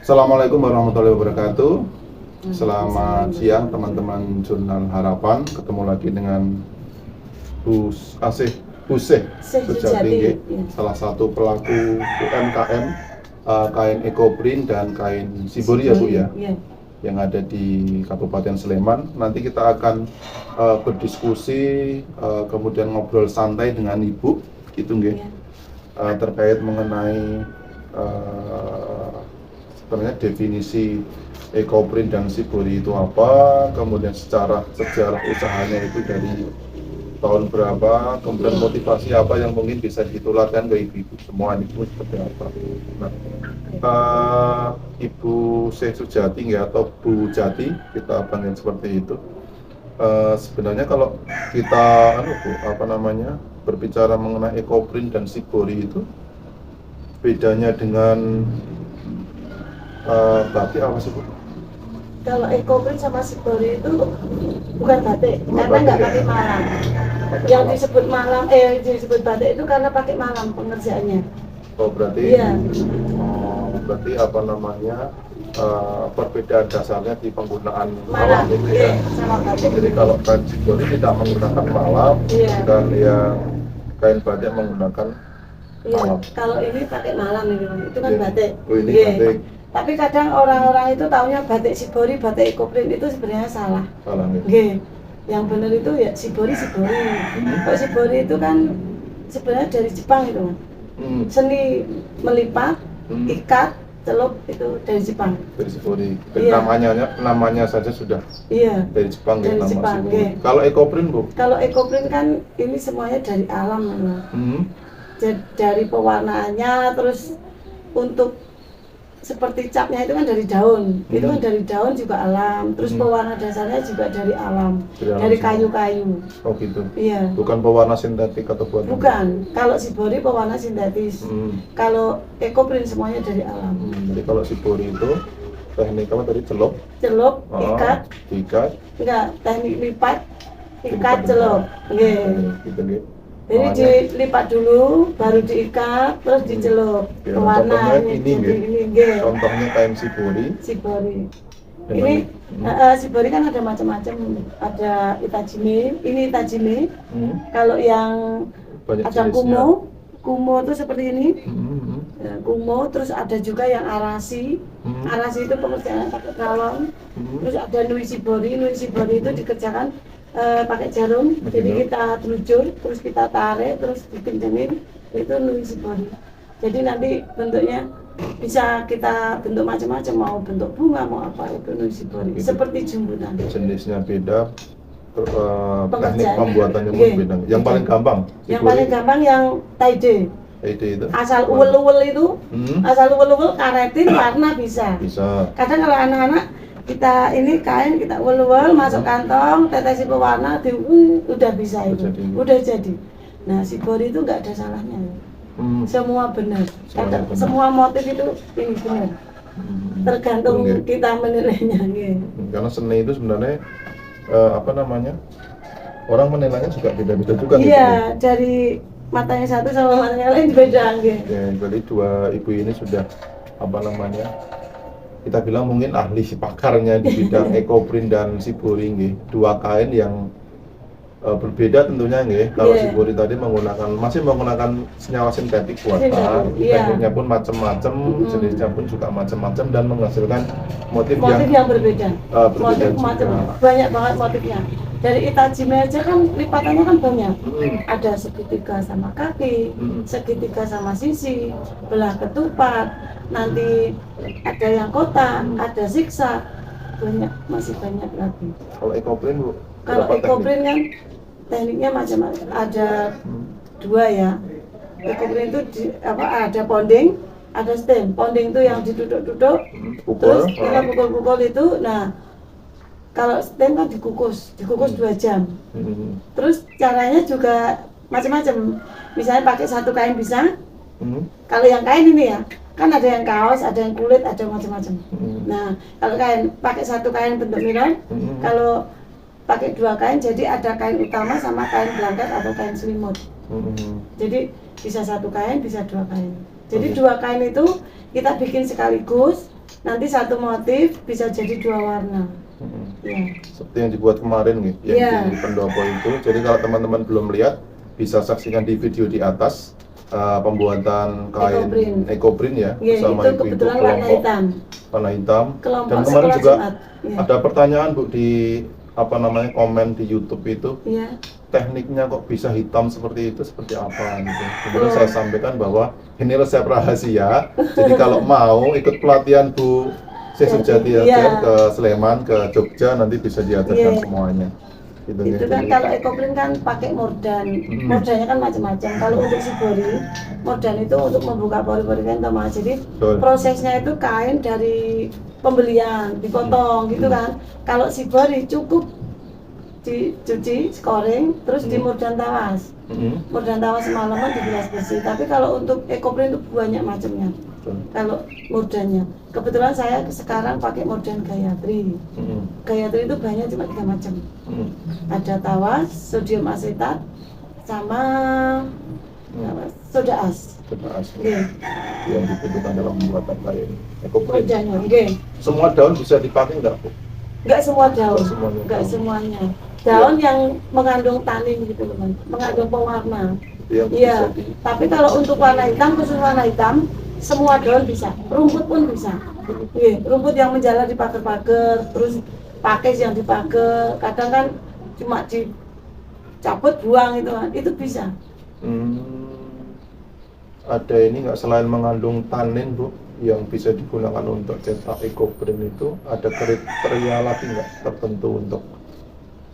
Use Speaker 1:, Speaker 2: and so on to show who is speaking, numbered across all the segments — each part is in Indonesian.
Speaker 1: Assalamualaikum warahmatullahi wabarakatuh. Selamat siang teman-teman Jurnal Harapan. Ketemu lagi dengan Huseh Sujati, salah satu pelaku UMKM kain ekoprint dan kain Shibori ya Bu ya, yang ada di Kabupaten Sleman. Nanti kita akan berdiskusi, kemudian ngobrol santai dengan Ibu, gitu nggih, terkait mengenai sebenarnya definisi ekoprint dan Shibori itu apa, kemudian sejarah usahanya itu dari tahun berapa, kemudian motivasi apa yang mungkin bisa ditularkan ke ibu-ibu semua itu seperti apa. Nah, Ibu Syekh Sujati ya, atau Bu Jati kita panggil seperti itu. Sebenarnya kalau kita berbicara mengenai ekoprint dan Shibori itu bedanya dengan batik apa sih Bu?
Speaker 2: Kalau ekoprint sama Shibori itu bukan batik, karena nggak pakai malam. Yang disebut batik itu karena pakai malam pengerjaannya.
Speaker 1: Oh berarti,
Speaker 2: iya.
Speaker 1: Berarti perbedaan dasarnya di penggunaan malam itu ya.
Speaker 2: Sama batik.
Speaker 1: Jadi kalau kain Shibori tidak menggunakan malam, dan yang kain batik menggunakan malam.
Speaker 2: Kalau ini pakai malam itu kan batik.
Speaker 1: Oh ini batik.
Speaker 2: Tapi kadang orang-orang itu taunya batik Shibori, batik ekoprint itu sebenarnya salah.
Speaker 1: Salah nih.
Speaker 2: Okay. Yang benar itu ya Shibori. Kalau Shibori itu kan sebenarnya dari Jepang itu. Seni melipat, ikat, celup itu dari Jepang.
Speaker 1: Dari Shibori. Namanya saja sudah.
Speaker 2: Iya.
Speaker 1: Dari Jepang ya, nama
Speaker 2: Jepang.
Speaker 1: Kalau ekoprint Bu?
Speaker 2: Kalau ekoprint kan ini semuanya dari alam Dari pewarnaannya, terus untuk seperti capnya itu kan dari daun, itu kan dari daun juga alam, terus pewarna dasarnya juga dari alam, dari kayu-kayu.
Speaker 1: Oh gitu?
Speaker 2: Iya.
Speaker 1: Bukan pewarna sintetik atau buatan?
Speaker 2: Bukan, kalau Shibori pewarna sintetis, kalau ekoprint semuanya dari alam.
Speaker 1: Jadi kalau Shibori itu teknik apa tadi, celup, ikat,
Speaker 2: enggak, teknik lipat, ikat, celup.
Speaker 1: Gitu.
Speaker 2: Jadi dilipat dulu, baru diikat, terus dicelup.
Speaker 1: Contohnya ini, contohnya kain Shibori.
Speaker 2: Ini Shibori kan ada macam-macam, ada itajime, ini itajime. Kalau yang banyak ada kumo itu seperti ini. Kumo, terus ada juga yang arasi. Arasi itu pengerjaan pakai kalong. Terus ada nui Shibori itu dikerjakan pakai jarum, jadi kita telujur, terus kita tarik, terus dikencengin, itu nui Shibori. Jadi nanti bentuknya bisa kita bentuk macam-macam, mau bentuk bunga, mau apa, itu nui Shibori. Seperti jemputan.
Speaker 1: Jenisnya beda, teknik pembuatannya pun beda. Yang paling gampang?
Speaker 2: Yang paling gampang yang tie-dye.
Speaker 1: Itu?
Speaker 2: Asal uwel-uwel itu, karetin, warna bisa. Kadang kalau anak-anak kita ini kain kita uwel-uwel masuk kantong, tetesi pewarna udah bisa itu, udah jadi. Nah Shibori itu nggak ada salahnya, semua benar. Semua motif itu ini benar, tergantung kita menilainya.
Speaker 1: Karena seni itu sebenarnya orang menilainya juga beda-beda juga.
Speaker 2: Iya, dari matanya satu sama matanya lain beda.
Speaker 1: Jadi dua ibu ini sudah kita bilang mungkin ahli pakarnya di bidang ekoprint dan Shibori nggih. Dua kain yang berbeda tentunya nggih. Kalau Shibori tadi masih menggunakan senyawa sintetik buatan, tekniknya pun macam-macam, jenisnya pun juga macam-macam dan menghasilkan motif yang berbeda.
Speaker 2: Banyak banget motifnya. Dari itajime aja kan lipatannya kan banyak. Ada segitiga sama kaki, segitiga sama sisi, belah ketupat, nanti ada yang kotak, ada zigzag, masih banyak lagi.
Speaker 1: Kalau ekoprint Bu?
Speaker 2: Kalau ekoprint kan tekniknya macam-macam. Ada dua ya. Ekoprint itu ada ponding, ada stem. Ponding itu yang diduduk-duduk, terus kita pukul-pukul itu. Nah, kalau stem kan dikukus 2 jam. Terus caranya juga macam-macam. Misalnya pakai satu kain bisa. Kalau yang kain ini ya, kan ada yang kaos, ada yang kulit, ada macam-macam. Nah, kalau pakai satu kain bentuk mirror, kalau pakai 2 kain, jadi ada kain utama sama kain blanket atau kain selimut. Jadi bisa 1 kain, bisa 2 kain. Jadi 2 kain itu kita bikin sekaligus, nanti satu motif bisa jadi 2 warna. Ya.
Speaker 1: Seperti yang dibuat kemarin nih, yang di pendopo itu. Jadi kalau teman-teman belum lihat, bisa saksikan di video di atas pembuatan kain ekoprint ya, bersama
Speaker 2: itu
Speaker 1: ibu-ibu
Speaker 2: kebetulan warna hitam.
Speaker 1: Warna hitam.
Speaker 2: Kelompok
Speaker 1: Dan kemarin juga
Speaker 2: ya.
Speaker 1: ada pertanyaan Bu di komen di YouTube itu.
Speaker 2: Ya.
Speaker 1: Tekniknya kok bisa hitam seperti itu, seperti apa gitu. Kemudian saya sampaikan bahwa ini resep rahasia. Jadi kalau mau ikut pelatihan Bu Sejati aja ke Sleman, ke Jogja, nanti bisa diajarkan semuanya. Gitu,
Speaker 2: itu kan kalau ekoprint kan pakai mordan, mordannya kan macam-macam. Kalau untuk shibori, mordan itu untuk membuka pori-pori kain Mas. Jadi prosesnya itu kain dari pembelian dipotong gitu kan. Kalau shibori cukup dicuci, scoring, terus di mordan tawas. Mordan tawas semalaman dibilas bersih. Tapi kalau untuk ekoprint itu banyak macamnya. Kalau mordannya, kebetulan saya sekarang pakai mordan Gayatri. Gayatri itu bahannya cuma 3 macam. Ada tawas, sodium asetat, sama soda as.
Speaker 1: Soda as. Yang dibutuhkan dalam pembuatan kain ekoprint.
Speaker 2: Mordannya,
Speaker 1: Semua daun bisa dipakai nggak Bu?
Speaker 2: Nggak semua daun, nggak semuanya. Daun yang mengandung tanin gitu teman, mengandung pewarna. Iya. Tapi kalau untuk warna hitam, khusus warna hitam, semua daun bisa, rumput pun bisa. Rumput yang menjalar di pagar-pagar, terus pakis yang di pagar, kadang kan cuma dicabut buang itu bisa.
Speaker 1: Ada ini nggak, selain mengandung tanin Bu, yang bisa digunakan untuk cetak ekoprint itu, ada kriteria lagi nggak tertentu untuk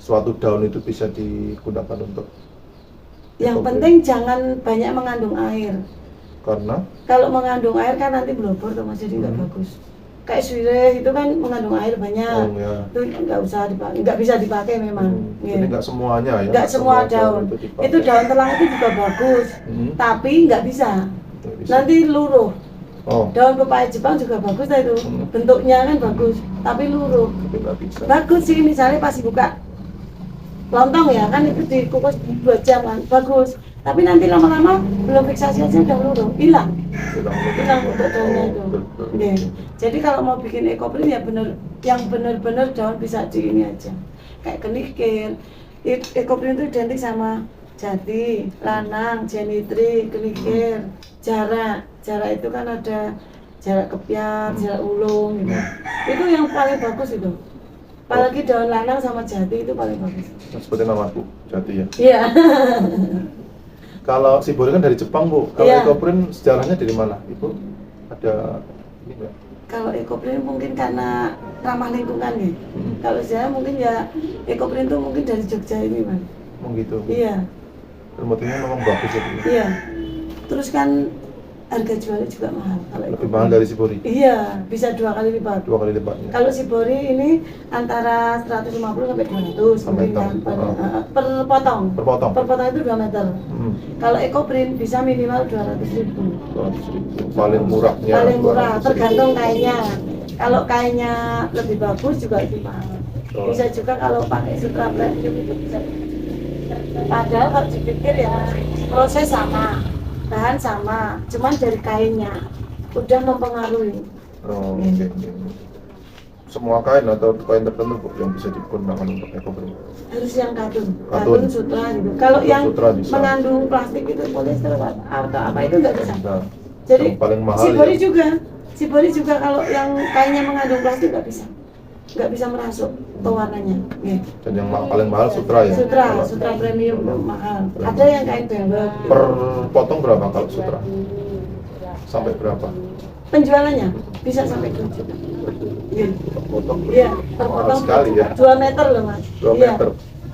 Speaker 1: suatu daun itu bisa digunakan untuk?
Speaker 2: Yang penting jangan banyak mengandung air.
Speaker 1: Karena?
Speaker 2: Kalau mengandung air kan nanti blobor tuh Mas, jadi nggak bagus. Kayak sirih itu kan mengandung air banyak. Itu nggak bisa dipakai memang.
Speaker 1: Jadi nggak semuanya ya?
Speaker 2: Nggak semua daun. Itu daun telang itu juga bagus, tapi nggak bisa. Nanti luruh. Daun pepaya Jepang juga bagus itu. Bentuknya kan bagus, tapi luruh. Bagus sih, misalnya pas dibuka lontong ya kan, itu dikukus 2 jam kan, bagus. Tapi nanti lama-lama belum fiksasi aja udah luruh, hilang untuk daunnya itu. Jadi kalau mau bikin ekoprint ya yang bener-bener daun bisa di ini aja, kayak kenikir. Ekoprint itu identik sama jati, lanang, jenitri, kenikir, jarak itu kan ada jarak kepiar, jarak ulung gitu. Itu yang paling bagus itu. Apalagi daun lanang sama jati itu paling bagus.
Speaker 1: Seperti nama Bu, jati ya?
Speaker 2: Iya.
Speaker 1: Kalau shibori kan dari Jepang Bu, kalau ekoprint sejarahnya dari mana Ibu? Ada ini nggak?
Speaker 2: Kalau ekoprint mungkin karena ramah lingkungan ya. Kalau saya mungkin ya ekoprint itu mungkin dari Jogja ini Mas.
Speaker 1: Gitu?
Speaker 2: Iya.
Speaker 1: Motifnya memang bagus ya Bu?
Speaker 2: Iya. Terus kan harga jualnya juga mahal.
Speaker 1: Lebih mahal dari shibori?
Speaker 2: Iya, bisa 2 kali lipat.
Speaker 1: 2 kali lipatnya.
Speaker 2: Kalau shibori ini antara 150 sampai 200 mungkin kan per potong. Per potong itu 2 meter. Kalau ekoprint bisa minimal 200.000.
Speaker 1: 200.000. Paling murahnya.
Speaker 2: Paling murah, tergantung kainnya. Kalau kainnya lebih bagus juga lebih mahal. Bisa juga kalau pakai sutra premium itu bisa. Padahal kalau dipikir ya proses sama, bahan sama, cuman dari kainnya udah mempengaruhi.
Speaker 1: Semua kain atau kain tertentu Bu yang bisa digunakan untuk ekoprint?
Speaker 2: Harus yang katun sutra gitu. Kalau yang mengandung plastik itu polyester atau apa itu nggak bisa. Jadi
Speaker 1: paling mahal
Speaker 2: shibori juga kalau yang kainnya mengandung plastik nggak bisa merasuk pewarnanya.
Speaker 1: Dan yang paling mahal sutra ya?
Speaker 2: Sutra premium mahal. Ada yang kain bembek.
Speaker 1: Per potong berapa kalau sutra? Sampai berapa?
Speaker 2: Penjualannya bisa sampai 2 juta. Iya, per potong
Speaker 1: sekali ya.
Speaker 2: 2 meter loh Mas.
Speaker 1: 2 meter.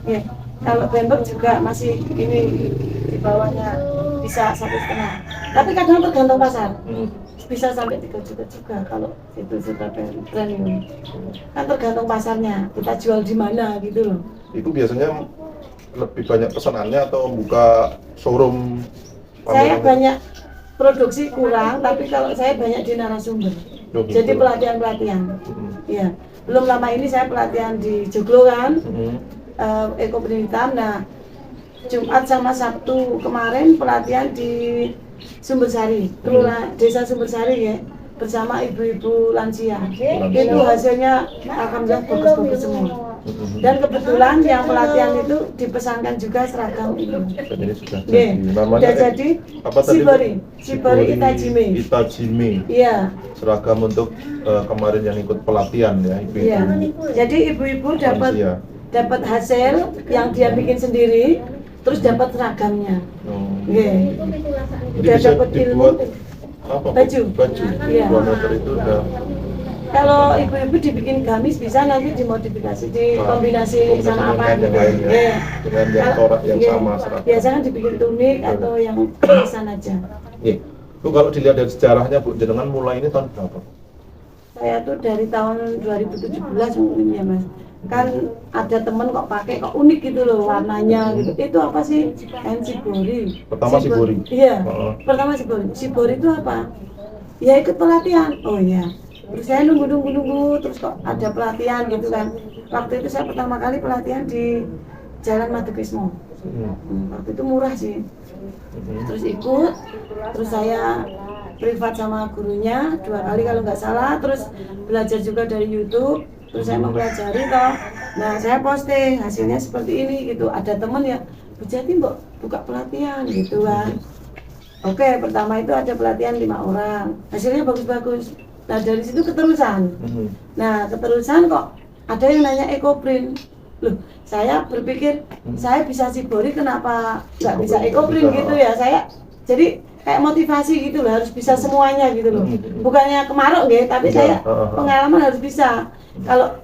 Speaker 2: Iya. Kalau bembek juga masih ini di bawahnya bisa 1,5. Tapi kadang tergantung pasar. Bisa sampai 3 juta juga kalau itu sutra premium. Kan tergantung pasarnya, kita jual di mana gitu loh.
Speaker 1: Itu biasanya lebih banyak pesanannya atau buka showroom?
Speaker 2: Saya banyak produksi kurang, tapi kalau saya banyak di narasumber. Jadi pelatihan. Iya. Belum lama ini saya pelatihan di Joglo kan, ekoprint hitam. Nah, Jumat sama Sabtu kemarin pelatihan di Sumbersari, Desa Sumbersari ya. bersama ibu-ibu lansia. Itu hasilnya alhamdulillah bagus-bagus semua. Dan kebetulan yang pelatihan itu dipesankan juga seragam itu.
Speaker 1: Dan ini sudah
Speaker 2: Nggih,
Speaker 1: jadi. Namanya
Speaker 2: udah jadi
Speaker 1: apa tadi, Bu?
Speaker 2: Shibori Itajime.
Speaker 1: Itajime.
Speaker 2: Iya.
Speaker 1: Seragam untuk kemarin yang ikut pelatihan ya, ibu-ibu.
Speaker 2: Iya. Jadi ibu-ibu
Speaker 1: Lansia.
Speaker 2: dapat hasil yang dia bikin sendiri, terus dapat seragamnya. Nggih.
Speaker 1: Jadi
Speaker 2: Udah
Speaker 1: bisa
Speaker 2: dapat ilmu.
Speaker 1: dibuat apa?
Speaker 2: Baju.
Speaker 1: Iya. 2 meter itu udah.
Speaker 2: Kalau ibu-ibu dibikin gamis bisa nanti dimodifikasi, dikombinasi sama apa
Speaker 1: dengan
Speaker 2: gitu.
Speaker 1: yang lain ya.
Speaker 2: Iya.
Speaker 1: Dengan yang corak yang
Speaker 2: Iya.
Speaker 1: sama seragam.
Speaker 2: Biasanya dibikin tunik atau yang tulisan aja.
Speaker 1: Iya. Bu, kalau dilihat dari sejarahnya, Bu, jenengan mulai ini tahun berapa?
Speaker 2: Saya tuh dari tahun 2017 mungkin ya Mas. Kan ada temen kok pakai kok unik gitu loh warnanya gitu. Itu apa sih? Shibori.
Speaker 1: Pertama Shibori.
Speaker 2: Iya.
Speaker 1: Heeh.
Speaker 2: Pertama Shibori. Shibori itu apa? Ya ikut pelatihan. Oh iya. Terus saya nunggu terus kok ada pelatihan gitu kan. Waktu itu saya pertama kali pelatihan di Jalan Madukismo. Waktu itu murah sih. Terus ikut, terus saya privat sama gurunya 2 kali kalau nggak salah, terus belajar juga dari YouTube, terus saya mempelajari toh. Nah saya posting hasilnya seperti ini gitu. Ada temen ya, Bu Jati mbok buka pelatihan gitu kan. Oke, pertama itu ada pelatihan 5 orang, hasilnya bagus-bagus. Nah dari situ keterusan. Nah keterusan kok ada yang nanya ekoprint. Loh, saya berpikir saya bisa Shibori kenapa nggak bisa ekoprint gitu ya. Saya jadi kayak motivasi gitu loh, harus bisa semuanya gitu loh. Bukannya kemaruk gitu, tapi saya pengalaman harus bisa. Kalau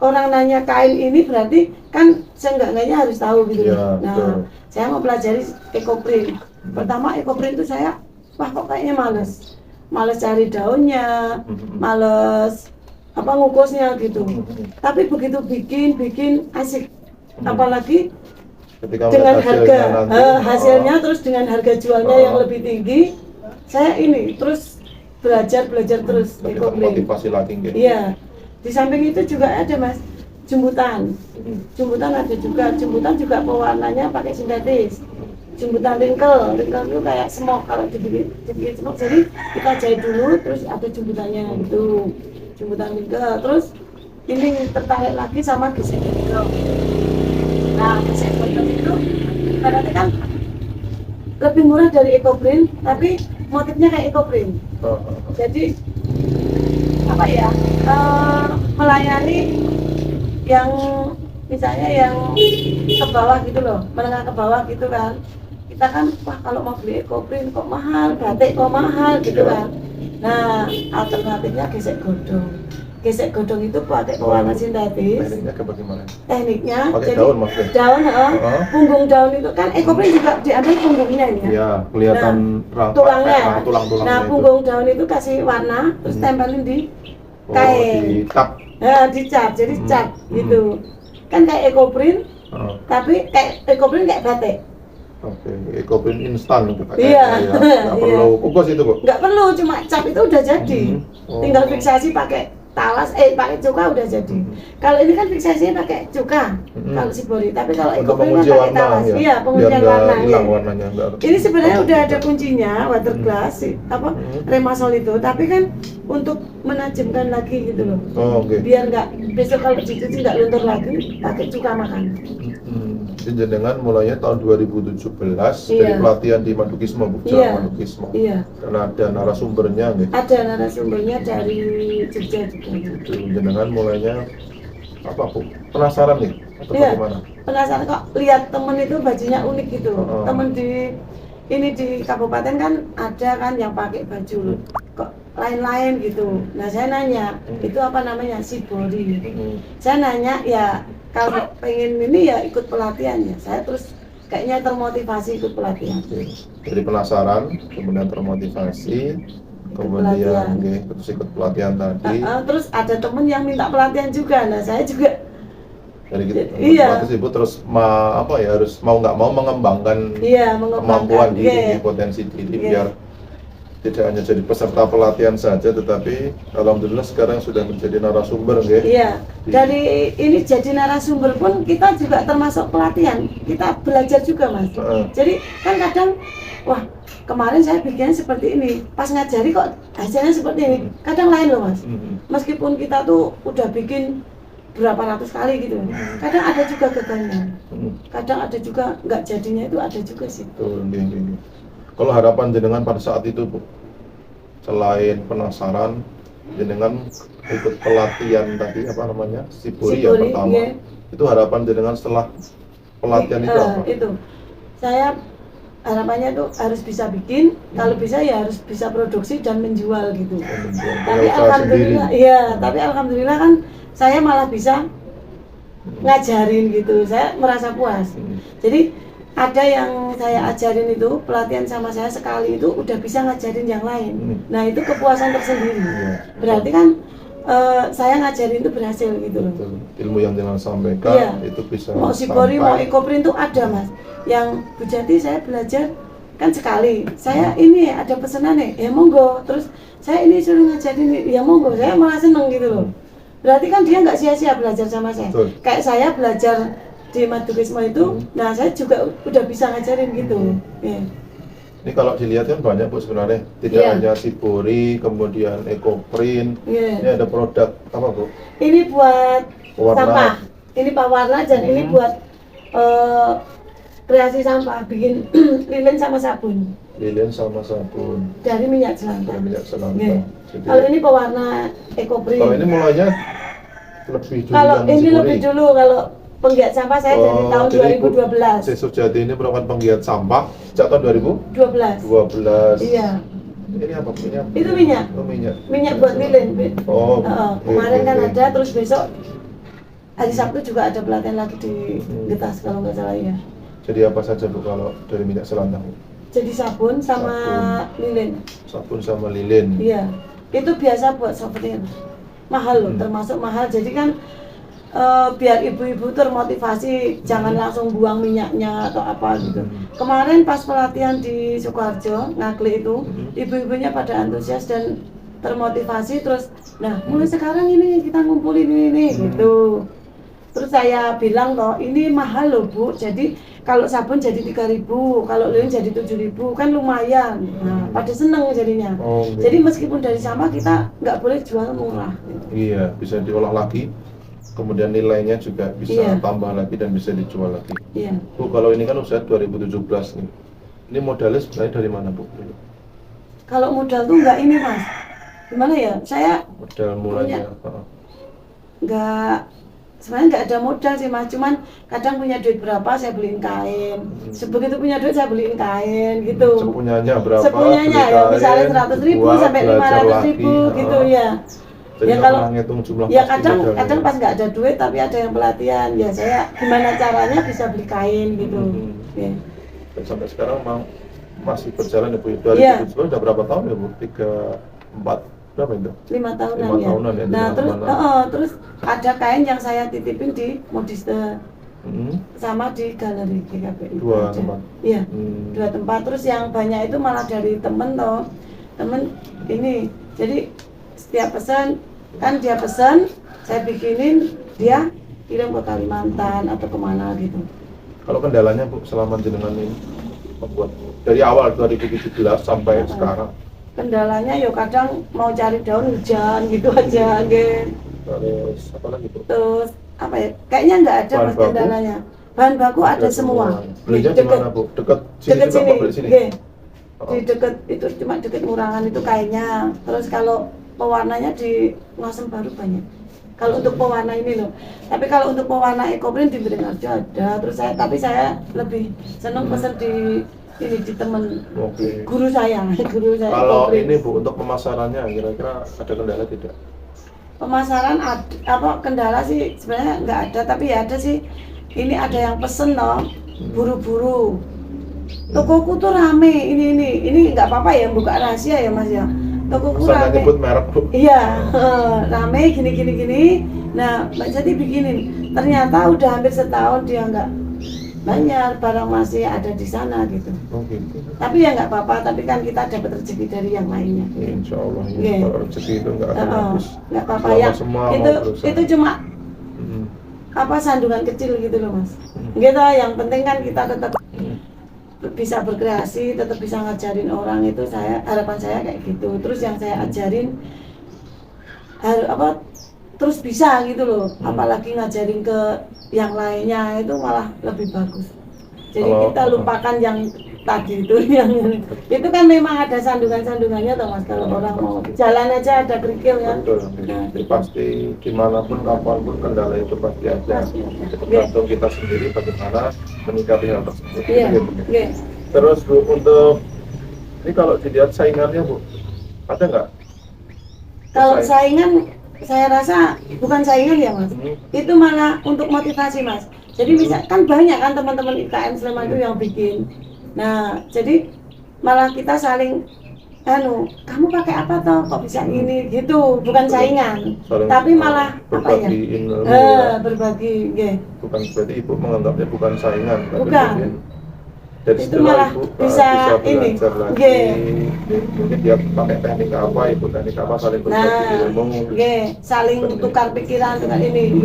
Speaker 2: orang nanya kain ini berarti kan seenggak-enggaknya harus tahu gitu loh. Nah, saya mau pelajari ekoprint. Pertama ekoprint itu saya, wah kok kayaknya males cari daunnya, males apa ngukusnya gitu. Tapi begitu bikin asik. Apalagi
Speaker 1: Ketika
Speaker 2: dengan harga
Speaker 1: nanti,
Speaker 2: hasilnya terus dengan harga jualnya yang lebih tinggi, saya ini terus belajar terus ekoprint.
Speaker 1: motivasi lagi gitu.
Speaker 2: Iya. Di samping itu juga ada Mas jembutan. Jembutan ada juga. Jembutan juga pewarnanya pakai sintetis. Jembutan wrinkle itu kayak smoke, kalau dibikin smoke, jadi kita jahit dulu terus ada jembutannya itu, jembutan wrinkle. Terus ini tertarik lagi sama gesek godong. Nah gesek godong itu berarti kan lebih murah dari ekoprint, tapi motifnya kayak ekoprint. Jadi apa ya, melayani yang misalnya yang ke bawah gitu loh, menengah ke bawah gitu kan. Kita kan, wah kalau mau beli ekoprint kok mahal, batik kok mahal gitu kan. Nah, alternatifnya gesek godong. Gesek godong itu pakai pewarna sintetis.
Speaker 1: Tekniknya bagaimana?
Speaker 2: Tekniknya,
Speaker 1: Pakai
Speaker 2: jadi
Speaker 1: daun maksudnya?
Speaker 2: daun, punggung daun itu kan ekoprint juga diambil punggungnya ini ya.
Speaker 1: Iya, kelihatan
Speaker 2: tulangnya.
Speaker 1: tulang-tulangnya
Speaker 2: Nah,
Speaker 1: itu.
Speaker 2: punggung daun itu kasih warna, terus tempelin di kain.
Speaker 1: Ditap.
Speaker 2: Dicap, jadi cat gitu. Kan kayak ekoprint, tapi kayak ekoprint kayak batik.
Speaker 1: Oke, ekoprint instan bukan?
Speaker 2: Iya.
Speaker 1: Nggak perlu kukus itu, Bu?
Speaker 2: Nggak perlu, cuma cap itu udah jadi. Tinggal fiksasi pakai talas, pakai cuka udah jadi. Kalau ini kan fiksasinya pakai cuka, kalau Shibori. Tapi kalau
Speaker 1: Untuk
Speaker 2: ekoprint kan
Speaker 1: menguji
Speaker 2: pakai
Speaker 1: warna,
Speaker 2: talas.
Speaker 1: ya?
Speaker 2: Iya, pengujian
Speaker 1: Biar nggak
Speaker 2: warna.
Speaker 1: hilang
Speaker 2: Iya.
Speaker 1: warnanya.
Speaker 2: Ini sebenarnya udah ada kuncinya, water glass, apa remasol itu. Tapi kan untuk menajamkan lagi gitu loh.
Speaker 1: Oke.
Speaker 2: Biar nggak besok kalau dicuci nggak luntur lagi, pakai cuka makan.
Speaker 1: Jenengan mulainya tahun 2017 dari
Speaker 2: Iya.
Speaker 1: pelatihan di Madukismo, Bu.
Speaker 2: Iya.
Speaker 1: Madukismo.
Speaker 2: Iya.
Speaker 1: Karena ada narasumbernya, nih.
Speaker 2: Ada narasumbernya dari Jogja juga.
Speaker 1: Jenengan mulainya apa, Bu? Penasaran nih atau
Speaker 2: Iya.
Speaker 1: bagaimana?
Speaker 2: Penasaran kok lihat temen itu bajunya unik gitu. Temen di di kabupaten kan ada kan yang pakai baju kok lain-lain gitu. Nah saya nanya, itu apa namanya? Shibori. Saya nanya ya kalau pengen ini ya ikut pelatihan ya. Saya terus kayaknya termotivasi ikut pelatihan.
Speaker 1: Jadi penasaran, kemudian termotivasi, kemudian terus ikut pelatihan tadi.
Speaker 2: Terus ada temen yang minta pelatihan juga. Nah saya juga
Speaker 1: Jadi gitu,
Speaker 2: iya.
Speaker 1: otomatis Ibu terus harus mau nggak mau mengembangkan
Speaker 2: mengembangkan
Speaker 1: kemampuan diri, potensi diri biar tidak hanya jadi peserta pelatihan saja, tetapi alhamdulillah sekarang sudah menjadi narasumber, nggih.
Speaker 2: Iya. Dari ini jadi narasumber pun kita juga termasuk pelatihan. Kita belajar juga, Mas. Jadi kan kadang wah kemarin saya bikin seperti ini, pas ngajari kok hasilnya seperti ini. Kadang lain loh mas, meskipun kita tuh udah bikin berapa ratus kali gitu, kadang ada juga gagalnya, kadang ada juga nggak jadinya, itu ada juga sih.
Speaker 1: Kalau harapan jenengan pada saat itu Bu, selain penasaran, jenengan ikut pelatihan tadi apa namanya, Shibori yang pertama, itu harapan jenengan setelah pelatihan itu apa?
Speaker 2: Itu saya harapannya tuh harus bisa bikin, kalau bisa ya harus bisa produksi dan menjual gitu. Tapi alhamdulillah, tapi alhamdulillah kan saya malah bisa ngajarin gitu, saya merasa puas. Jadi ada yang saya ajarin itu, pelatihan sama saya sekali itu udah bisa ngajarin yang lain. Nah itu kepuasan tersendiri. Berarti kan saya ngajarin itu berhasil gitu loh.
Speaker 1: Ilmu yang jangan sampaikan itu bisa
Speaker 2: mau Shibori mau Ecoprint itu ada mas. Yang Bu Jati saya belajar kan sekali. Saya ini ada pesanan nih, ya monggo. Terus saya ini suruh ngajarin, ya monggo. Saya malah seneng gitu loh. Berarti kan dia nggak sia-sia belajar sama saya. Kayak saya belajar di Madukismo itu, nah saya juga udah bisa ngajarin gitu.
Speaker 1: Ini kalau dilihat kan banyak Bu sebenarnya, tidak hanya Shibori, kemudian Ecoprint. Ini ada produk apa Bu?
Speaker 2: Ini buat sampah, ini pewarna dan ini buat kreasi sampah, bikin lilin sama sabun.
Speaker 1: Lilin sama sabun.
Speaker 2: Dari minyak jelantah.
Speaker 1: Dari minyak jelantah.
Speaker 2: Kalau ini pewarna Ecoprint.
Speaker 1: Kalau ini mulainya lebih dulu.
Speaker 2: Kalau ini lebih dulu, kalau penggiat sampah saya dari tahun 2012.
Speaker 1: Sejati ini merupakan penggiat sampah sejak tahun 2012.
Speaker 2: Iya.
Speaker 1: Ini apa?
Speaker 2: Itu minyak.
Speaker 1: Oh, minyak.
Speaker 2: Minyak buat lilin. Kemarin kan ada, terus besok hari Sabtu juga ada pelatihan lagi di Getas kalau nggak salah ya.
Speaker 1: Jadi apa saja Bu kalau dari minyak selantang?
Speaker 2: Jadi sabun sama lilin.
Speaker 1: Sabun sama lilin.
Speaker 2: Iya. Itu biasa buat souvenir. Mahal loh, termasuk mahal. Jadi kan biar ibu-ibu termotivasi, jangan langsung buang minyaknya atau apa gitu. Kemarin pas pelatihan di Sukoharjo, Ngakli itu, ibu-ibunya pada antusias dan termotivasi. Terus, nah mulai sekarang ini kita ngumpulin ini gitu. Terus saya bilang toh, ini mahal loh Bu, jadi kalau sabun jadi 3.000, kalau lilin jadi 7.000, kan lumayan. Nah, pada seneng jadinya. Jadi meskipun dari sama kita nggak boleh jual murah.
Speaker 1: Iya, bisa diolah lagi. Kemudian nilainya juga bisa tambah lagi dan bisa dijual lagi. Bu, kalau ini kan usia 2017 nih. Ini modalnya sebenarnya dari mana Bu?
Speaker 2: Kalau modal tuh nggak ini Mas. Gimana ya? Saya
Speaker 1: modal mulanya
Speaker 2: sebenarnya nggak ada modal sih Mas. Cuman kadang punya duit berapa saya beliin kain. Sebegitu punya duit saya beliin kain gitu.
Speaker 1: Sepunyanya berapa?
Speaker 2: Sepunyanya ya misalnya 100.000 sampai 500.000 gitu ya.
Speaker 1: Jadi
Speaker 2: ya kalau
Speaker 1: ya
Speaker 2: kadang pas nggak ada duit tapi ada yang pelatihan, ya saya gimana caranya bisa beli kain gitu.
Speaker 1: Dan sampai sekarang masih berjalan ya Bu. 2017 udah berapa tahun ya Bu? 4 berapa itu?
Speaker 2: 5 tahunan
Speaker 1: 5 tahunan ya.
Speaker 2: Nah terus ada kain yang saya titipin di Modiste sama di galeri GKPI.
Speaker 1: 2 tempat.
Speaker 2: Iya, 2 tempat. Terus yang banyak itu malah dari temen ini. Jadi setiap pesan kan dia pesan, saya bikinin, dia kirim ke Kalimantan atau kemana gitu.
Speaker 1: Kalau kendalanya Bu selama jenengan ini membuat dari awal 2017 sampai sekarang?
Speaker 2: Kendalanya ya kadang mau cari daun hujan gitu aja gitu.
Speaker 1: Terus apa lagi Bu?
Speaker 2: Terus apa ya? Kayaknya nggak ada Mas kendalanya. Bahan baku ada semua.
Speaker 1: Belinya di mana Bu? Dekat sini.
Speaker 2: Di dekat itu, cuma dekat Murangan itu kainnya. Terus kalau pewarnanya di Ngasem Baru banyak. Kalau untuk pewarna ini loh. Tapi kalau untuk pewarna Ecoprint di Beringharjo ada. Terus saya lebih seneng pesen di temen guru saya.
Speaker 1: Kalau ini Bu untuk pemasarannya kira-kira ada kendala tidak?
Speaker 2: Pemasaran kendala sih sebenarnya nggak ada, tapi ya ada sih. Ini ada yang pesen loh, buru-buru. Tokoku tuh rame, ini nggak apa-apa ya buka rahasia ya Mas ya. Tokoku rame.
Speaker 1: Nyebut merek Bu.
Speaker 2: Iya, rame gini. Nah, Mbak Jati bikinin. Ternyata udah hampir setahun dia nggak banyak, barang masih ada di sana gitu.
Speaker 1: Gitu.
Speaker 2: Tapi ya nggak apa-apa, tapi kan kita dapat rezeki dari yang lainnya.
Speaker 1: Insya Allah kalau rezeki itu nggak akan habis.
Speaker 2: Nggak apa-apa ya. Itu cuma sandungan kecil gitu loh Mas. Gitu, yang penting kan kita tetap bisa berkreasi, tetap bisa ngajarin orang, itu harapan saya kayak gitu. Terus yang saya ajarin terus bisa gitu loh, apalagi ngajarin ke yang lainnya itu malah lebih bagus. Jadi kita lupakan yang tadi itu, yang itu kan memang ada sandungan-sandungannya toh Mas, kalau orang mau jalan aja ada kerikil kan.
Speaker 1: Jadi pasti dimanapun kapanpun kendala itu pasti ada. Tergantung kita sendiri bagaimana menyikapi hal tersebut. Terus Bu, untuk ini kalau dilihat saingannya Bu, ada nggak?
Speaker 2: Kalau saingan saya rasa bukan saingan ya Mas, itu malah untuk motivasi Mas. Jadi kan banyak kan teman-teman IKN Sleman itu yang bikin. Nah, jadi malah kita saling kamu pakai apa toh kok bisa ini gitu, bukan saingan, tapi malah
Speaker 1: berbagi ilmu ya.
Speaker 2: Berbagi,
Speaker 1: bukan, berarti Ibu menganggapnya bukan saingan,
Speaker 2: bukan.
Speaker 1: Jadi
Speaker 2: itu malah
Speaker 1: Ibu
Speaker 2: bisa ini,
Speaker 1: mungkin dia pakai teknik apa, Ibu teknik apa, saling berbagi ilmu,
Speaker 2: saling tukar pikiran, tukar ini,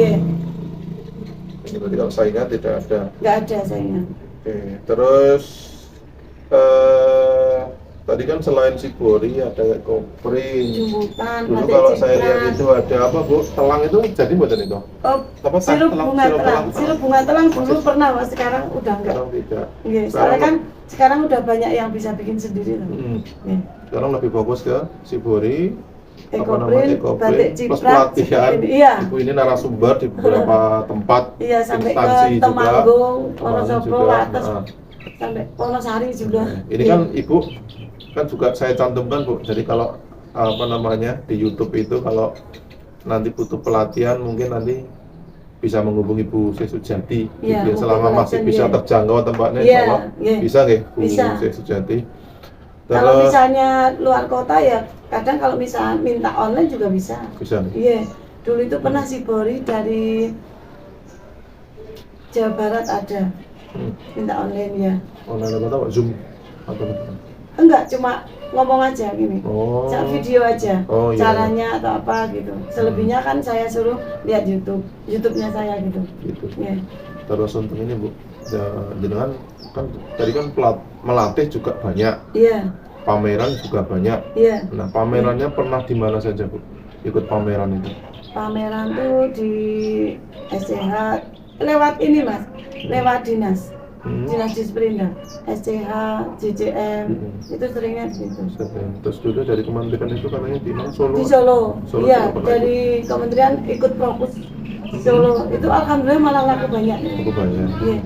Speaker 1: Ini berarti kalau saingan tidak ada.
Speaker 2: Nggak ada saingan.
Speaker 1: Oke, terus tadi kan selain Sibori ada Kopring,
Speaker 2: Jumbutan,
Speaker 1: dulu kalau saya lihat itu ada apa Bu, telang itu jadi buatan itu?
Speaker 2: Sirup bunga telang dulu pernah Mas, sekarang udah enggak.
Speaker 1: Tidak.
Speaker 2: Soalnya kan sekarang udah banyak yang bisa bikin sendiri loh.
Speaker 1: Sekarang lebih fokus ke Sibori,
Speaker 2: Ekoprin, batik
Speaker 1: plus
Speaker 2: ciprat,
Speaker 1: pelatihan. Ibu ini narasumber di beberapa tempat,
Speaker 2: sampai
Speaker 1: instansi
Speaker 2: ke Temanggung, Wonosobo, Wates,
Speaker 1: juga.
Speaker 2: Sampai Wonosari juga.
Speaker 1: Ini kan Ibu kan juga saya cantumkan Bu. Jadi kalau di YouTube itu kalau nanti butuh pelatihan mungkin nanti bisa menghubungi Bu Sesujati. Selama masih bisa terjangkau tempatnya, bisa nggih Bu Sesujati.
Speaker 2: Kalau misalnya luar kota ya kadang kalau misalnya minta online juga bisa.
Speaker 1: Bisa.
Speaker 2: Dulu itu pernah Sibori dari Jawa Barat ada. Minta online ya.
Speaker 1: Online apa Zoom atau
Speaker 2: enggak, cuma ngomong aja gini. Video aja. Caranya atau apa gitu. Selebihnya kan saya suruh lihat YouTube-nya saya gitu.
Speaker 1: Terus untuk ini Bu, jenengan kan tadi kan melatih juga banyak. Pameran juga banyak. Nah, pamerannya pernah di mana saja Bu? Ikut pameran itu?
Speaker 2: Pameran tuh di SCH lewat ini Mas, lewat dinas. Dinas Disperinda, SCH, JJM, itu seringnya di situ.
Speaker 1: Terus dulu dari kementerian itu katanya di Solo? Di
Speaker 2: Solo. Iya, dari kementerian ikut fokus di Solo. Itu alhamdulillah malah laku banyak.
Speaker 1: Laku banyak.
Speaker 2: Iya.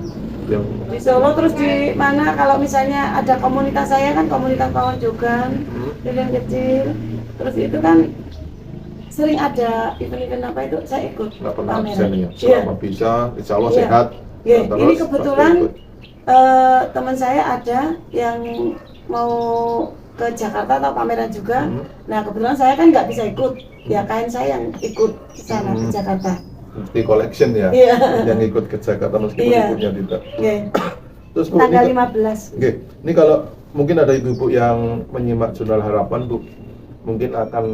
Speaker 2: Di Solo, terus di mana kalau misalnya ada komunitas saya kan komunitas kawan jogan, yang kecil. Terus itu kan sering ada event-event apa itu saya ikut.
Speaker 1: Nggak pernah absen ya. Selama bisa, insya Allah sehat.
Speaker 2: Ini kebetulan teman saya ada yang mau ke Jakarta atau pameran juga. Nah kebetulan saya kan nggak bisa ikut, ya kain saya yang ikut ke sana ke Jakarta.
Speaker 1: Di collection ya, yang ikut ke Jakarta meskipun ikutnya tidak. Terus Bu,
Speaker 2: tanggal 15.
Speaker 1: Ini kalau mungkin ada ibu-ibu yang menyimak Jurnal Harapan Bu, mungkin akan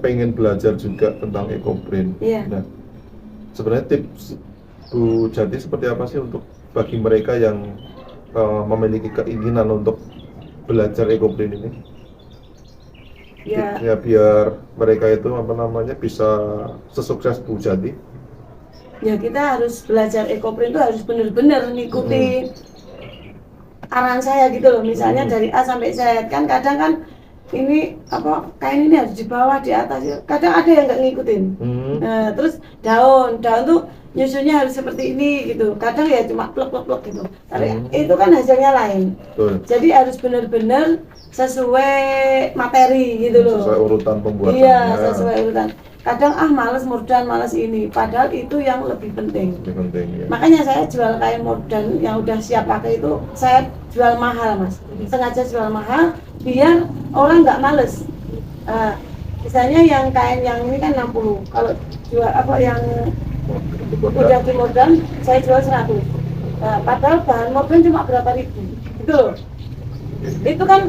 Speaker 1: pengen belajar juga tentang Ekoprin. Nah, sebenarnya tips Bu Jati seperti apa sih untuk bagi mereka yang memiliki keinginan untuk belajar Ekoprin ini? Ya biar mereka itu bisa sesukses Bu Jati.
Speaker 2: Ya kita harus belajar Ekoprin itu harus benar-benar ngikuti arahan saya gitu loh. Misalnya dari A sampai Z kan kadang kan ini kain ini harus di bawah, di atas. Kadang ada yang nggak ngikutin. Nah, terus daun tuh nyusunnya harus seperti ini gitu. Kadang ya cuma plek gitu. Tapi itu kan hasilnya lain. Jadi harus benar-benar sesuai materi gitu loh.
Speaker 1: Sesuai urutan pembuatannya.
Speaker 2: Iya, sesuai urutan. Kadang males mordan, males ini. Padahal itu yang lebih penting. Makanya saya jual kain mordan yang udah siap pakai itu saya jual mahal Mas. Sengaja jual mahal biar orang nggak males. Misalnya yang kain yang ini kan 60. Kalau jual yang udah di mordan saya jual 100. Padahal bahan mordan cuma berapa ribu. Gitu loh. Itu kan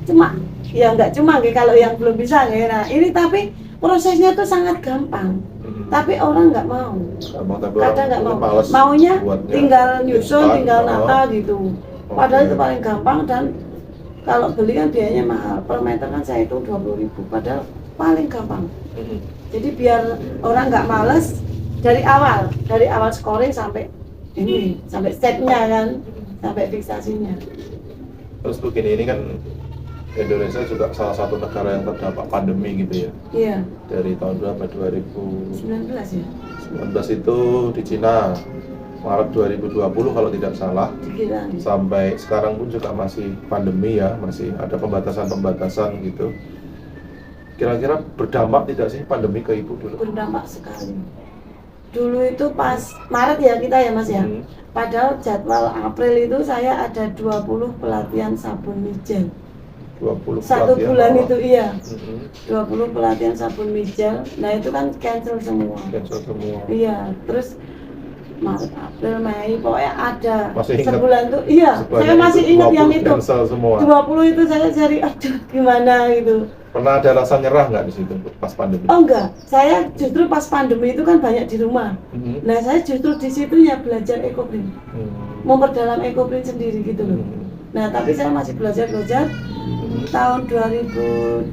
Speaker 2: cuma kalau yang belum bisa. Nah, ini tapi prosesnya tuh sangat gampang. Tapi orang nggak mau.
Speaker 1: Tapi
Speaker 2: Kadang nggak mau.
Speaker 1: males
Speaker 2: Maunya
Speaker 1: buatnya
Speaker 2: tinggal nyusun,
Speaker 1: instan,
Speaker 2: tinggal nata gitu.
Speaker 1: Oke.
Speaker 2: Padahal itu paling gampang, dan kalau beli kan biayanya mahal. Per meter kan saya hitung 20.000. Padahal paling gampang. Jadi biar orang nggak males dari awal scoring sampai ini, sampai stepnya kan, sampai fiksasinya.
Speaker 1: Terus begini, ini kan Indonesia juga salah satu negara yang terdampak pandemi gitu ya.
Speaker 2: Iya.
Speaker 1: Dari tahun berapa? 2019
Speaker 2: ya.
Speaker 1: itu di Cina, Maret 2020 kalau tidak salah.
Speaker 2: Gila.
Speaker 1: Sampai sekarang pun juga masih pandemi ya, masih ada pembatasan-pembatasan gitu. Kira-kira berdampak tidak sih pandemi ke Ibu dulu?
Speaker 2: Berdampak sekali. Dulu itu pas Maret ya kita ya Mas ya. Padahal jadwal April itu saya ada 20 pelatihan sabun mijel.
Speaker 1: 20
Speaker 2: Satu
Speaker 1: pelatihan
Speaker 2: bulan
Speaker 1: awal.
Speaker 2: itu iya. 20 pelatihan sabun mijel. Nah itu kan cancel semua.
Speaker 1: Cancel semua.
Speaker 2: Iya, terus Maret, April, Mei, pokoknya ada
Speaker 1: Masih ingat
Speaker 2: sebulan tuh, iya, saya masih ingat yang itu.
Speaker 1: Cancel semua.
Speaker 2: 20 itu saya cari, aduh gimana gitu.
Speaker 1: Pernah ada rasa nyerah nggak di situ pas pandemi?
Speaker 2: Oh enggak, saya justru pas pandemi itu kan banyak di rumah. Nah saya justru di situ ya belajar ekoprint, memperdalam ekoprint sendiri gitu loh. Nah tapi saya masih belajar. Tahun 2021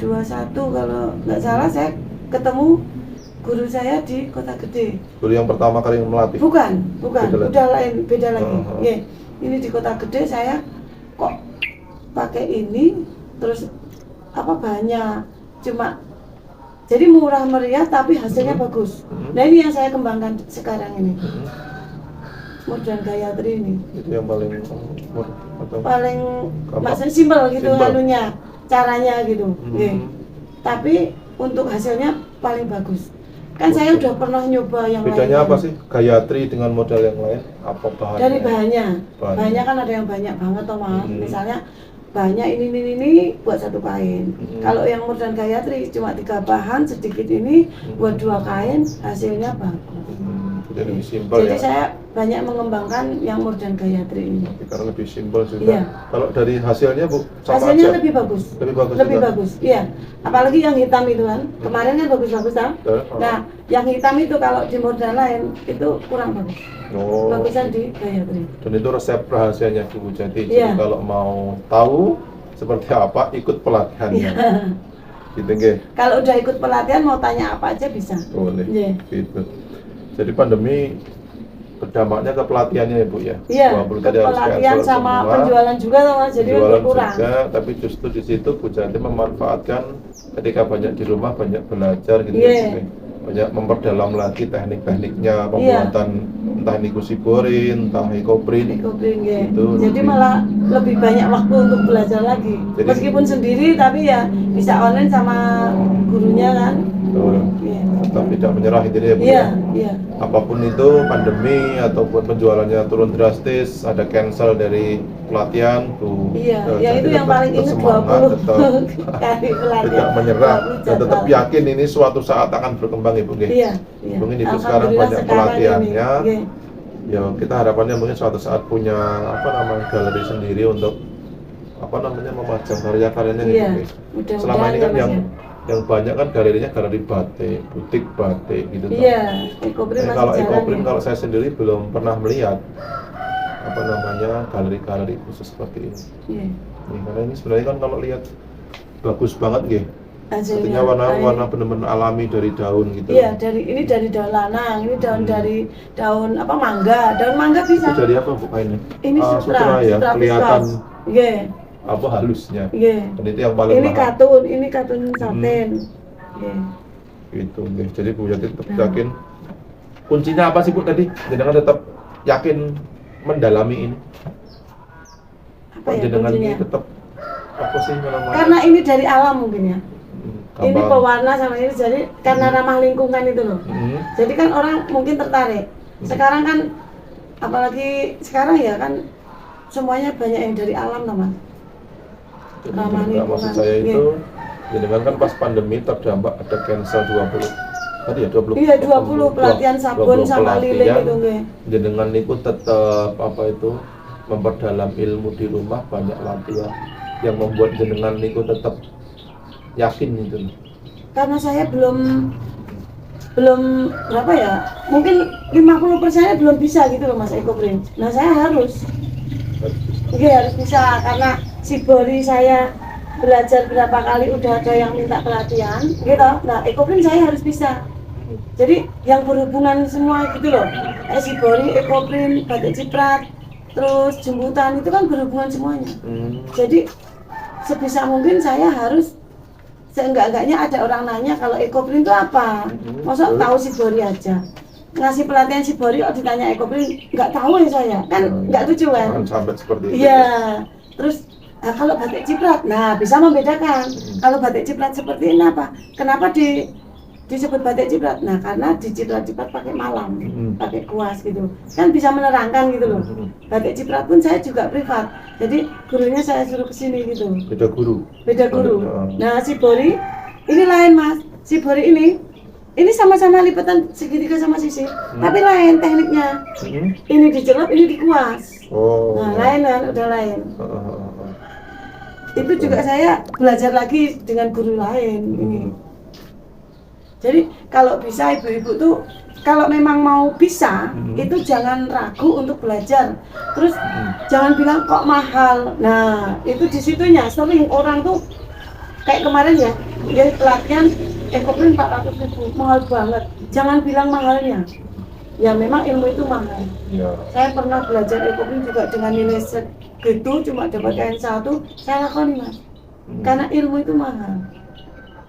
Speaker 2: kalau nggak salah saya ketemu guru saya di Kota Gede.
Speaker 1: Guru yang pertama kali melatih?
Speaker 2: Bukan, beda lagi. Yeah. Ini di Kota Gede saya kok pakai ini, terus apa banyak, cuma jadi murah meriah tapi hasilnya bagus. Nah ini yang saya kembangkan sekarang ini. Modern Gayatri ini.
Speaker 1: Itu yang paling
Speaker 2: paling maksudnya simpel gitu anunya, caranya gitu. Tapi untuk hasilnya paling bagus. Kan saya udah pernah nyoba yang lain.
Speaker 1: Bedanya apa sih Gayatri dengan model yang lain? Apa bahannya?
Speaker 2: Dari bahannya. Bahannya kan ada yang banyak banget toh Mas. Misalnya banyak ini buat satu kain. Kalau yang Modern Gayatri cuma 3 bahan sedikit ini buat 2 kain, hasilnya bagus.
Speaker 1: Jadi lebih simpel ya.
Speaker 2: Jadi saya banyak mengembangkan yang Modern Gayatri ini.
Speaker 1: Karena lebih simpel juga.
Speaker 2: Iya.
Speaker 1: Kalau dari hasilnya Bu, sama
Speaker 2: hasilnya
Speaker 1: aja?
Speaker 2: lebih bagus.
Speaker 1: Lebih bagus.
Speaker 2: Iya. Apalagi yang hitam itu kan. Kemarin kan bagus-bagus kan. Nah, yang hitam itu kalau di model lain itu kurang bagus. Bagusan di Gayatri.
Speaker 1: Dan itu resep rahasianya Bu Jati.
Speaker 2: Iya.
Speaker 1: Jadi kalau mau tahu seperti apa, ikut pelatihannya.
Speaker 2: Iya.
Speaker 1: Gitu nggih.
Speaker 2: Kalau udah ikut pelatihan mau tanya apa aja bisa.
Speaker 1: Boleh.
Speaker 2: Iya.
Speaker 1: Gitu. Jadi pandemi berdampaknya ke pelatihannya ya Bu ya?
Speaker 2: Iya, ke pelatihan sama semua. Penjualan juga Mas, jadi berkurang
Speaker 1: juga, tapi justru di situ Bu Jati memanfaatkan ketika banyak di rumah, banyak belajar gitu ya, banyak memperdalam lagi teknik-tekniknya pembuatan entah ini kusiborin, entah ekoprint
Speaker 2: gitu. Jadi malah lebih banyak waktu untuk belajar lagi. Jadi, meskipun sendiri tapi ya bisa online sama gurunya kan.
Speaker 1: Tetap tidak menyerah itu ya Bu ya. Apapun itu pandemi ataupun penjualannya turun drastis, ada cancel dari pelatihan Bu.
Speaker 2: Ya itu yang paling ingat 20 kali pelatihan.
Speaker 1: Tidak menyerah dan tetap yakin ini suatu saat akan berkembang Ibu nggih. Mungkin Ibu sekarang banyak pelatihannya. Ya kita harapannya mungkin suatu saat punya galeri sendiri untuk memajang karya-karyanya gitu. Selama ini kan yang banyak kan galerinya galeri batik, butik batik gitu.
Speaker 2: Iya, ekoprint masih
Speaker 1: kalau
Speaker 2: jalan.
Speaker 1: ekoprint kalau saya sendiri belum pernah melihat galeri-galeri khusus seperti ini. Karena ini sebenarnya kan kalau lihat bagus banget nggih. Artinya warna benar-benar alami dari daun gitu.
Speaker 2: Iya, ini dari daun lanang, ini daun dari daun mangga. Daun mangga bisa.
Speaker 1: Itu dari apa Bu kainnya?
Speaker 2: Ini sutra
Speaker 1: ya, kelihatan. Halusnya. Dan itu yang paling mahal.
Speaker 2: Ini katun satin.
Speaker 1: Gitu nggih. Jadi Bu Jati tetap yakin. Kuncinya apa sih Bu tadi? Jenengan tetap yakin mendalami ini. Jenengan ini tetap apa sih namanya?
Speaker 2: Karena ini dari alam mungkin ya. Ini pewarna sama ini jadi karena ramah lingkungan itu loh. Jadi kan orang mungkin tertarik. Sekarang kan apalagi sekarang ya kan semuanya banyak yang dari alam teman. Ramah lingkungan.
Speaker 1: Maksud saya itu jenengan kan pas pandemi terdampak ada cancel 20 tadi ya 20.
Speaker 2: Iya 20 pelatihan sabun sama lilin itu nggih.
Speaker 1: Jenengan niku tetap memperdalam ilmu di rumah, banyak latihan yang membuat jenengan niku tetap yakin gitu.
Speaker 2: Karena saya belum belum berapa ya, mungkin 50%-nya belum bisa gitu loh Mas ekoprint. Nah saya harus bisa karena si Bori saya belajar berapa kali udah ada yang minta pelatihan gitu. Nah ekoprint saya harus bisa. Jadi yang berhubungan semua gitu loh, si Bori, ekoprint, batik ciprat, terus jemputan itu kan berhubungan semuanya. Jadi sebisa mungkin saya harus seenggak-enggaknya ada orang nanya kalau ekoprint itu apa. Masa tahu si Bori aja. Ngasih pelatihan si Bori kalau ditanya ekoprint nggak tahu ya saya. Kan nggak lucu kan?
Speaker 1: Sampai seperti itu.
Speaker 2: Iya. Terus kalau batik ciprat, nah bisa membedakan. Kalau batik ciprat seperti ini apa? Kenapa disebut batik ciprat? Nah karena di ciprat-ciprat pakai malam, pakai kuas gitu, kan bisa menerangkan gitu loh. Batik ciprat pun saya juga privat, jadi gurunya saya suruh kesini gitu.
Speaker 1: Beda guru.
Speaker 2: Nah si Bori ini lain Mas, si Bori ini sama-sama lipatan segitiga sama sisir, tapi lain tekniknya. Ini dicelup, ini dikuas. Nah lain kan, udah lain. Itu juga saya belajar lagi dengan guru lain ini. Jadi kalau bisa ibu-ibu tuh kalau memang mau bisa itu jangan ragu untuk belajar. Terus jangan bilang kok mahal. Nah itu disitunya sering orang tuh kayak kemarin ya dia pelatihan ekoprint 400.000 mahal banget. Jangan bilang mahalnya. Ya memang ilmu itu mahal. Ya. Saya pernah belajar ekoprint juga dengan nilai segitu cuma dapat kain satu, saya lakoni Mas. Karena ilmu itu mahal.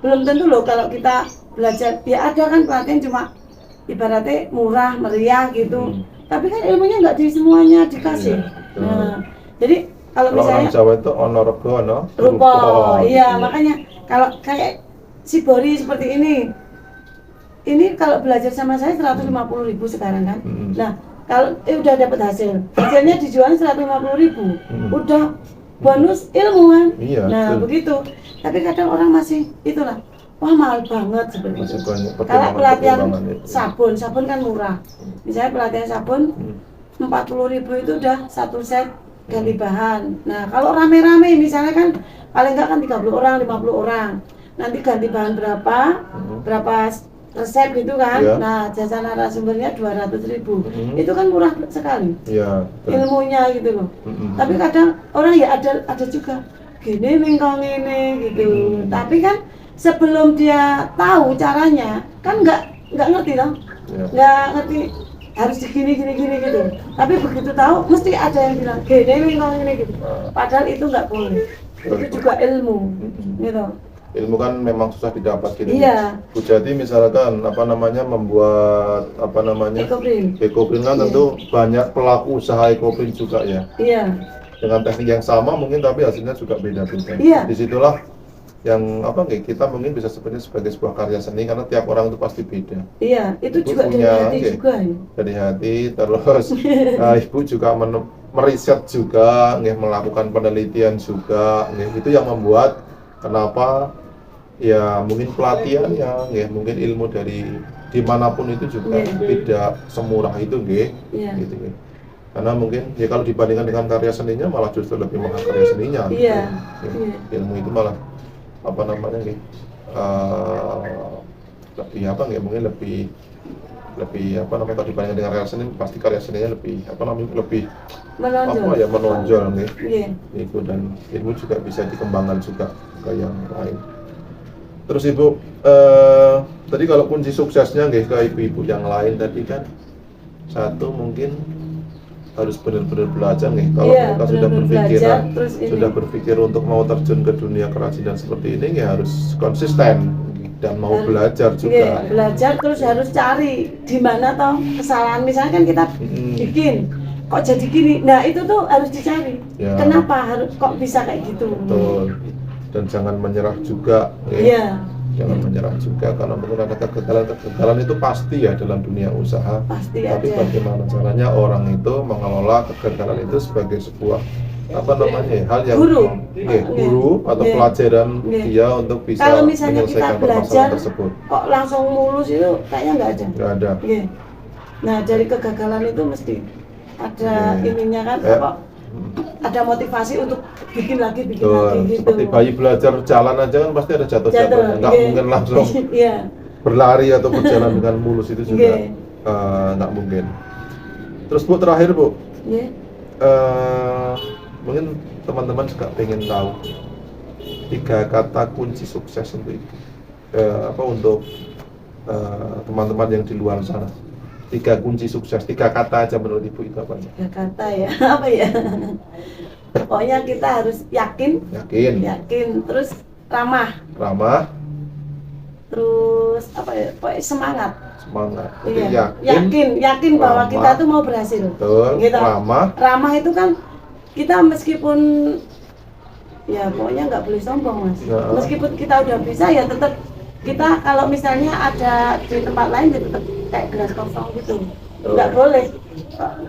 Speaker 2: Belum tentu loh kalau kita belajar, ya ada kan pelatihan cuma ibaratnya murah, meriah gitu. Tapi kan ilmunya nggak di semuanya dikasih. Nah, jadi kalau misalnya
Speaker 1: orang Jawa itu ono rego ono
Speaker 2: rupa. Iya, makanya kalau kayak si Bori seperti ini kalau belajar sama saya 150.000 sekarang kan. Nah, kalau udah dapat hasilnya dijual 150.000, udah bonus ilmu kan.
Speaker 1: Iya,
Speaker 2: nah begitu. Tapi kadang orang masih itulah, wah mahal banget seperti itu. Kalau pelatihan sabun kan murah. Misalnya pelatihan sabun 40.000 itu udah satu set ganti bahan. Nah kalau rame-rame misalnya kan paling enggak kan 30 orang, 50 orang. Nanti ganti bahan berapa resep gitu kan. Ya. Nah jasa narasumbernya 200.000. Itu kan murah sekali.
Speaker 1: Ya,
Speaker 2: ilmunya gitu loh. Tapi kadang orang ya ada juga gini mingkong ini gitu. Tapi kan sebelum dia tahu caranya kan nggak ngerti loh. Nggak ngerti harus gini gitu. Tapi begitu tahu mesti ada yang bilang gini mingkong ini gitu. Padahal itu nggak boleh. Itu juga ilmu gitu.
Speaker 1: Ilmu kan memang susah didapat gitu.
Speaker 2: Iya.
Speaker 1: Bu Jati misalkan membuat ekoprint kan tentu banyak pelaku usaha ekoprint juga ya.
Speaker 2: Iya.
Speaker 1: Dengan teknik yang sama mungkin tapi hasilnya juga beda-beda.
Speaker 2: Iya.
Speaker 1: Disitulah yang kita mungkin bisa sebutnya sebagai sebuah karya seni karena tiap orang itu pasti beda.
Speaker 2: Iya, itu juga punya, dari hati juga ya.
Speaker 1: Dari hati terus ibu juga meriset juga, melakukan penelitian juga, itu yang membuat kenapa ya mungkin pelatihannya, mungkin ilmu dari dimanapun itu juga tidak semurah itu, gitu. Karena mungkin ya kalau dibandingkan dengan karya seninya malah justru lebih mahal karya seninya. Ilmu itu malah lebih mungkin lebih kalau dibandingkan dengan karya seni pasti karya seninya lebih lebih menonjol itu, dan ilmu juga bisa dikembangkan juga ke yang lain. Terus Ibu tadi kalau kunci suksesnya ke ibu-ibu yang lain tadi kan satu mungkin harus benar-benar belajar kalau mereka sudah berpikir untuk mau terjun ke dunia kerajinan seperti ini harus konsisten dan mau belajar juga.
Speaker 2: Belajar terus harus cari di mana toh kesalahan, misalnya kan kita bikin kok jadi gini, nah itu tuh harus dicari kenapa harus kok bisa kayak gitu.
Speaker 1: Betul. Dan jangan menyerah juga. Jangan menyerah juga karena mungkin ada kegagalan itu pasti ya dalam dunia usaha.
Speaker 2: Pasti
Speaker 1: tapi ada. Bagaimana caranya orang itu mengelola kegagalan itu sebagai sebuah hal yang guru atau pelajaran dia untuk bisa
Speaker 2: kalau misalnya kita belajar
Speaker 1: tersebut.
Speaker 2: Kok langsung mulus itu kayaknya nggak ada. Nah dari kegagalan itu mesti ada ininya kan ada motivasi untuk bikin lagi gitu.
Speaker 1: Seperti bayi belajar jalan aja kan pasti ada jatuh-jatuhnya, nggak mungkin langsung berlari atau berjalan dengan mulus itu juga
Speaker 2: Nggih.
Speaker 1: nggak mungkin. Terus Bu, terakhir Bu,
Speaker 2: Nggih.
Speaker 1: mungkin teman-teman juga pengen tahu 3 kata kunci sukses untuk Ibu. Untuk teman-teman yang di luar sana. 3 kunci sukses, 3 kata aja menurut Ibu itu apa?
Speaker 2: 3 kata ya. Apa ya? Pokoknya kita harus yakin, terus ramah, terus apa ya? Pokoknya semangat.
Speaker 1: Jadi
Speaker 2: Iya. Yakin bahwa
Speaker 1: ramah,
Speaker 2: kita tuh mau berhasil.
Speaker 1: betul,
Speaker 2: Gitu.
Speaker 1: ramah
Speaker 2: Itu kan kita meskipun ya pokoknya nggak boleh sombong Mas.
Speaker 1: Ya.
Speaker 2: Meskipun kita udah bisa ya tetap kita kalau misalnya ada di tempat lain ya tetap kayak gelas kosong gitu. Nggak boleh.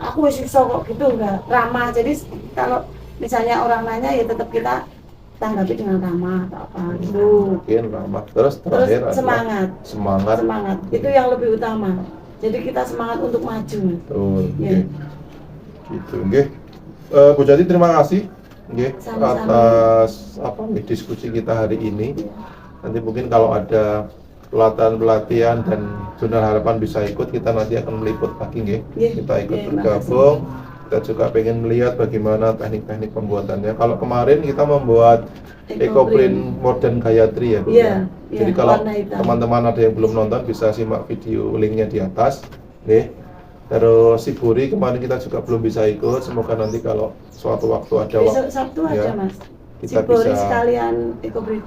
Speaker 2: Aku wis iso kok gitu nggak ramah. Jadi kalau misalnya orang nanya ya tetap kita tanggapi dengan ramah atau apa gitu.
Speaker 1: mungkin ramah. Terus terakhir adalah
Speaker 2: semangat itu yang lebih utama. Jadi kita semangat untuk maju.
Speaker 1: Betul.
Speaker 2: Ya.
Speaker 1: Gitu nggih. Bu Jati terima kasih nggih atas diskusi kita hari ini. Nanti mungkin kalau ada pelatihan dan Jurnal Harapan bisa ikut, kita nanti akan meliput lagi nggih. Kita ikut bergabung. Kita juga pengen melihat bagaimana teknik-teknik pembuatannya. Kalau kemarin kita membuat EcoPrint Modern Gayatri ya Bu. Jadi kalau teman-teman ada yang belum nonton bisa simak video linknya di atas. Nih. Terus Sibori kemarin kita juga belum bisa ikut. Semoga nanti kalau suatu waktu ada
Speaker 2: besok Sabtu aja Mas.
Speaker 1: Kita
Speaker 2: Sibori
Speaker 1: bisa
Speaker 2: sekalian EcoPrint.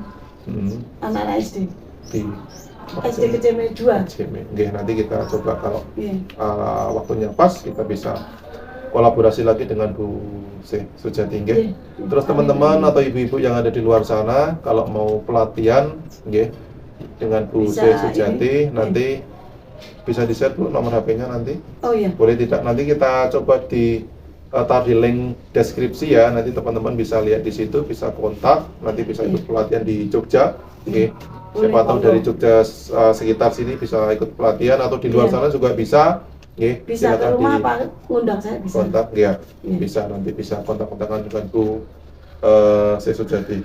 Speaker 2: Anak-anak SD.
Speaker 1: Di
Speaker 2: SD Keceme 2.
Speaker 1: Nggih, nanti kita coba kalau waktunya pas kita bisa kolaborasi lagi dengan Bu Sujati nggih. Terus teman-teman atau ibu-ibu yang ada di luar sana kalau mau pelatihan nggih dengan Bu Sujati nanti bisa di-share Bu nomor HP-nya nanti.
Speaker 2: Oh iya.
Speaker 1: Boleh tidak? Nanti kita coba taruh di link deskripsi ya. Nanti teman-teman bisa lihat di situ, bisa kontak, nanti bisa ikut pelatihan di Jogja. Oke. Siapa tahu dari Jogja sekitar sini bisa ikut pelatihan atau di luar sana juga bisa. Oke.
Speaker 2: Bisa ke rumah apa ngundang saya bisa.
Speaker 1: Kontak ya. Bisa nanti bisa kontak-kontakan dengan Bu Sujati.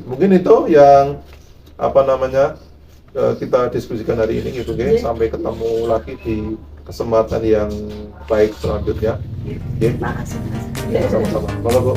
Speaker 1: Mungkin itu yang kita diskusikan hari ini gitu guys. Sampai ketemu lagi di kesempatan yang baik selanjutnya.
Speaker 2: Makasih.
Speaker 1: Sama-sama. Kalau Bu,